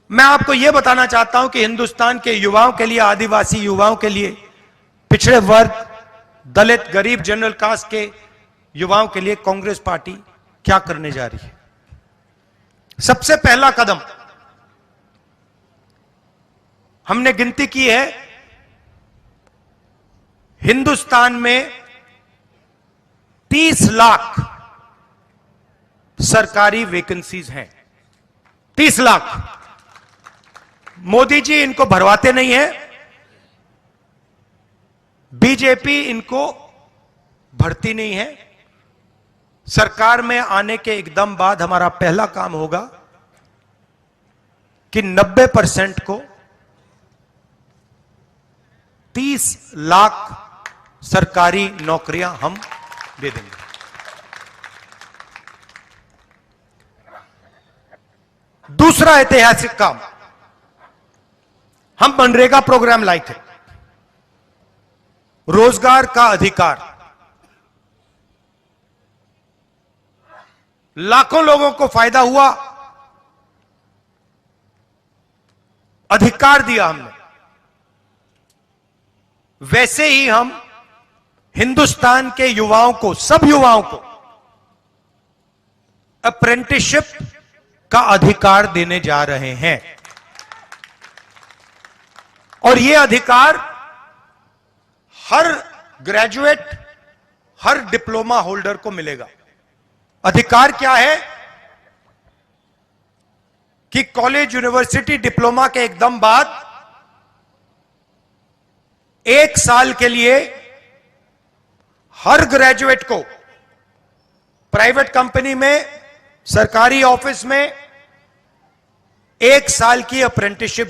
मैं आपको यह बताना चाहता हूं कि हिंदुस्तान के युवाओं के लिए, आदिवासी युवाओं के लिए, पिछड़े वर्ग, दलित, गरीब, जनरल कास्ट के युवाओं के लिए कांग्रेस पार्टी क्या करने जा रही है। सबसे पहला कदम हमने गिनती की है, हिंदुस्तान में 30 लाख सरकारी वैकेंसीज हैं। 30 लाख। मोदी जी इनको भरवाते नहीं है, बीजेपी इनको भरती नहीं है। सरकार में आने के एकदम बाद हमारा पहला काम होगा कि 90% को 30 लाख सरकारी नौकरियां हम दे देंगे। दूसरा ऐतिहासिक काम, हम मनरेगा प्रोग्राम लाए थे, रोजगार का अधिकार। लाखों लोगों को फायदा हुआ, अधिकार दिया हमने। वैसे ही हम हिंदुस्तान के युवाओं को, सब युवाओं को अप्रेंटिसशिप का अधिकार देने जा रहे हैं। और यह अधिकार हर ग्रेजुएट, हर डिप्लोमा होल्डर को मिलेगा। अधिकार क्या है कि कॉलेज, यूनिवर्सिटी, डिप्लोमा के एकदम बाद 1 साल के लिए हर ग्रेजुएट को प्राइवेट कंपनी में, सरकारी ऑफिस में 1 साल की अप्रेंटिसशिप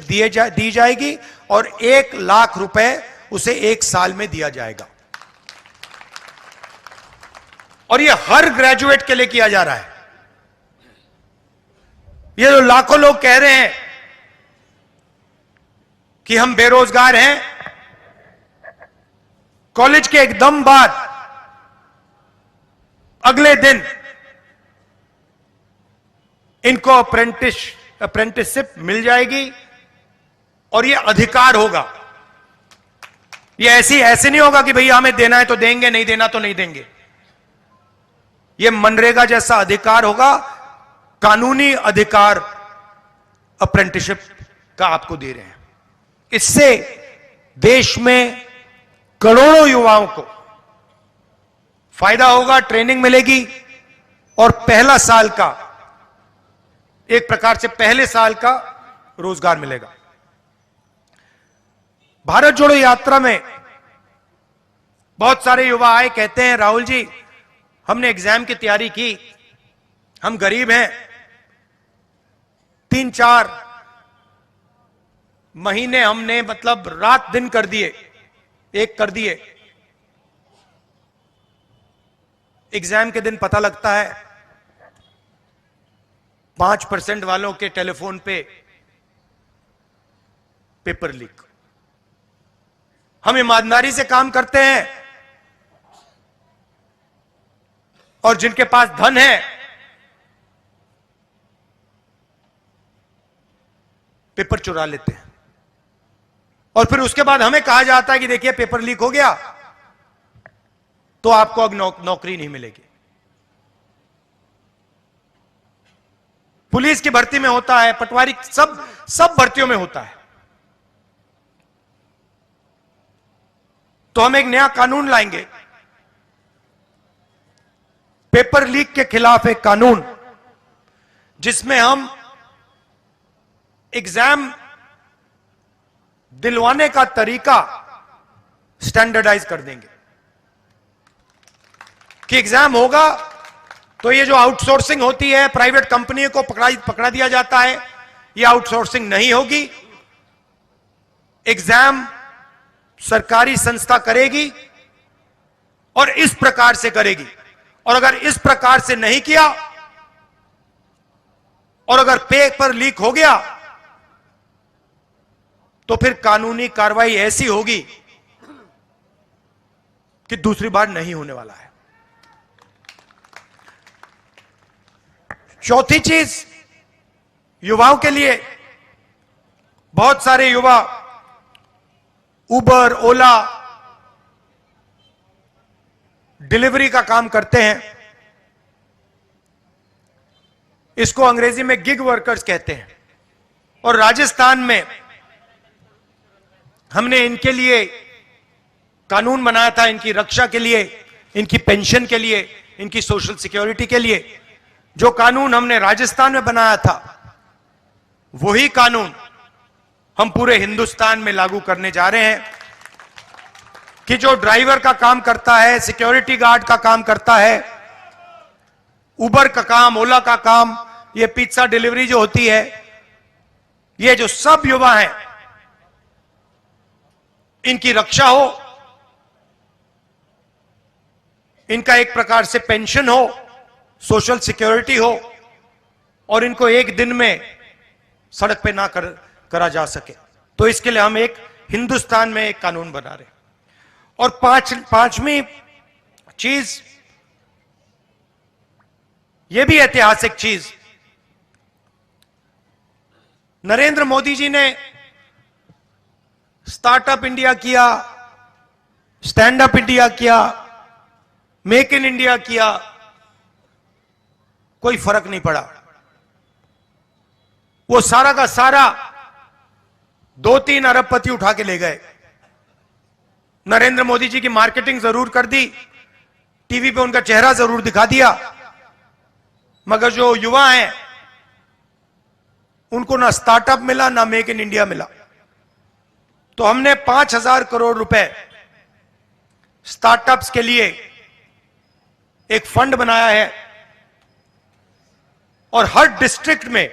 दी जाएगी और 1 लाख रुपए उसे 1 साल में दिया जाएगा। और यह हर ग्रेजुएट के लिए किया जा रहा है। ये जो लाखों लोग कह रहे हैं कि हम बेरोजगार हैं, कॉलेज के एकदम बाद अगले दिन इनको अप्रेंटिसशिप मिल जाएगी और यह अधिकार होगा। यह ऐसे नहीं होगा कि भैया हमें देना है तो देंगे, नहीं देना तो नहीं देंगे। यह मनरेगा जैसा अधिकार होगा, कानूनी अधिकार अप्रेंटिसशिप का आपको दे रहे हैं। इससे देश में करोड़ों युवाओं को फायदा होगा, ट्रेनिंग मिलेगी और पहला साल का, एक प्रकार से पहले साल का रोजगार मिलेगा। भारत जोड़ो यात्रा में बहुत सारे युवा आए, कहते हैं राहुल जी हमने एग्जाम की तैयारी की, हम गरीब हैं, 3-4 महीने हमने मतलब रात दिन कर दिए, एक कर दिए। एग्जाम के दिन पता लगता है 5% वालों के टेलीफोन पे पेपर लीक। हम ईमानदारी से काम करते हैं और जिनके पास धन है पेपर चुरा लेते हैं और फिर उसके बाद हमें कहा जाता है कि देखिए पेपर लीक हो गया तो आपको अब नौकरी नहीं मिलेगी। पुलिस की भर्ती में होता है, पटवारी, सब भर्तियों में होता है। तो हम एक नया कानून लाएंगे, पेपर लीक के खिलाफ एक कानून, जिसमें हम एग्जाम दिलवाने का तरीका स्टैंडर्डाइज कर देंगे कि एग्जाम होगा तो ये जो आउटसोर्सिंग होती है, प्राइवेट कंपनी को पकड़ा दिया जाता है, ये आउटसोर्सिंग नहीं होगी। एग्जाम सरकारी संस्था करेगी और इस प्रकार से करेगी। और अगर इस प्रकार से नहीं किया और अगर पेपर लीक हो गया तो फिर कानूनी कार्रवाई ऐसी होगी कि दूसरी बार नहीं होने वाला है। चौथी चीज, युवाओं के लिए बहुत सारे युवा उबर, ओला, डिलीवरी का काम करते हैं। इसको अंग्रेजी में गिग वर्कर्स कहते हैं। और राजस्थान में हमने इनके लिए कानून बनाया था, इनकी रक्षा के लिए, इनकी पेंशन के लिए, इनकी सोशल सिक्योरिटी के लिए। जो कानून हमने राजस्थान में बनाया था, वही कानून हम पूरे हिंदुस्तान में लागू करने जा रहे हैं कि जो ड्राइवर का काम करता है, सिक्योरिटी गार्ड का काम करता है, उबर का काम, ओला का काम, ये पिज्जा डिलीवरी जो होती है, ये जो सब युवा हैं, इनकी रक्षा हो, इनका एक प्रकार से पेंशन हो, सोशल सिक्योरिटी हो, और इनको एक दिन में सड़क पे ना करा जा सके। तो इसके लिए हम एक हिंदुस्तान में एक कानून बना रहे हैं। और पांचवी चीज, यह भी ऐतिहासिक चीज, नरेंद्र मोदी जी ने स्टार्टअप इंडिया किया, स्टैंड अप इंडिया किया, मेक इन इंडिया किया, कोई फर्क नहीं पड़ा। वो सारा का सारा 2-3 अरबपति उठा के ले गए। नरेंद्र मोदी जी की मार्केटिंग जरूर कर दी, टीवी पे उनका चेहरा जरूर दिखा दिया, मगर जो युवा हैं उनको ना स्टार्टअप मिला, ना मेक इन इंडिया मिला। तो हमने 5,000 करोड़ रुपए स्टार्टअप्स के लिए एक फंड बनाया है, और हर डिस्ट्रिक्ट में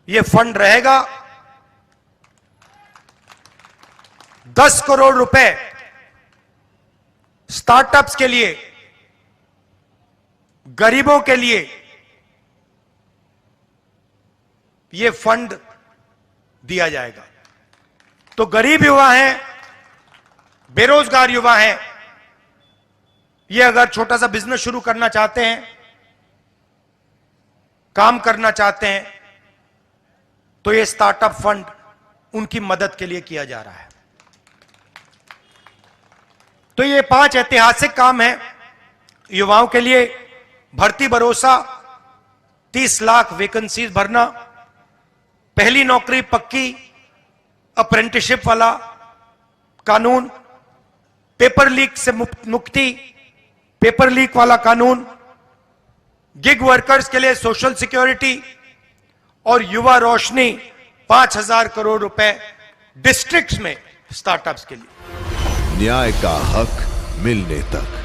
यह फंड रहेगा। 10 करोड़ रुपए स्टार्टअप्स के लिए, गरीबों के लिए यह फंड दिया जाएगा। तो गरीब युवा हैं, बेरोजगार युवा हैं, ये अगर छोटा सा बिजनेस शुरू करना चाहते हैं, काम करना चाहते हैं, तो ये स्टार्टअप फंड उनकी मदद के लिए किया जा रहा है। तो ये 5 ऐतिहासिक काम हैं युवाओं के लिए। भर्ती भरोसा, 30 लाख वैकेंसीज भरना, पहली नौकरी पक्की, अप्रेंटिसशिप वाला कानून, पेपर लीक से मुक्ति, पेपर लीक वाला कानून, गिग वर्कर्स के लिए सोशल सिक्योरिटी, और युवा रोशनी 5,000 करोड़ रुपए डिस्ट्रिक्ट्स में स्टार्टअप्स के लिए। न्याय का हक मिलने तक।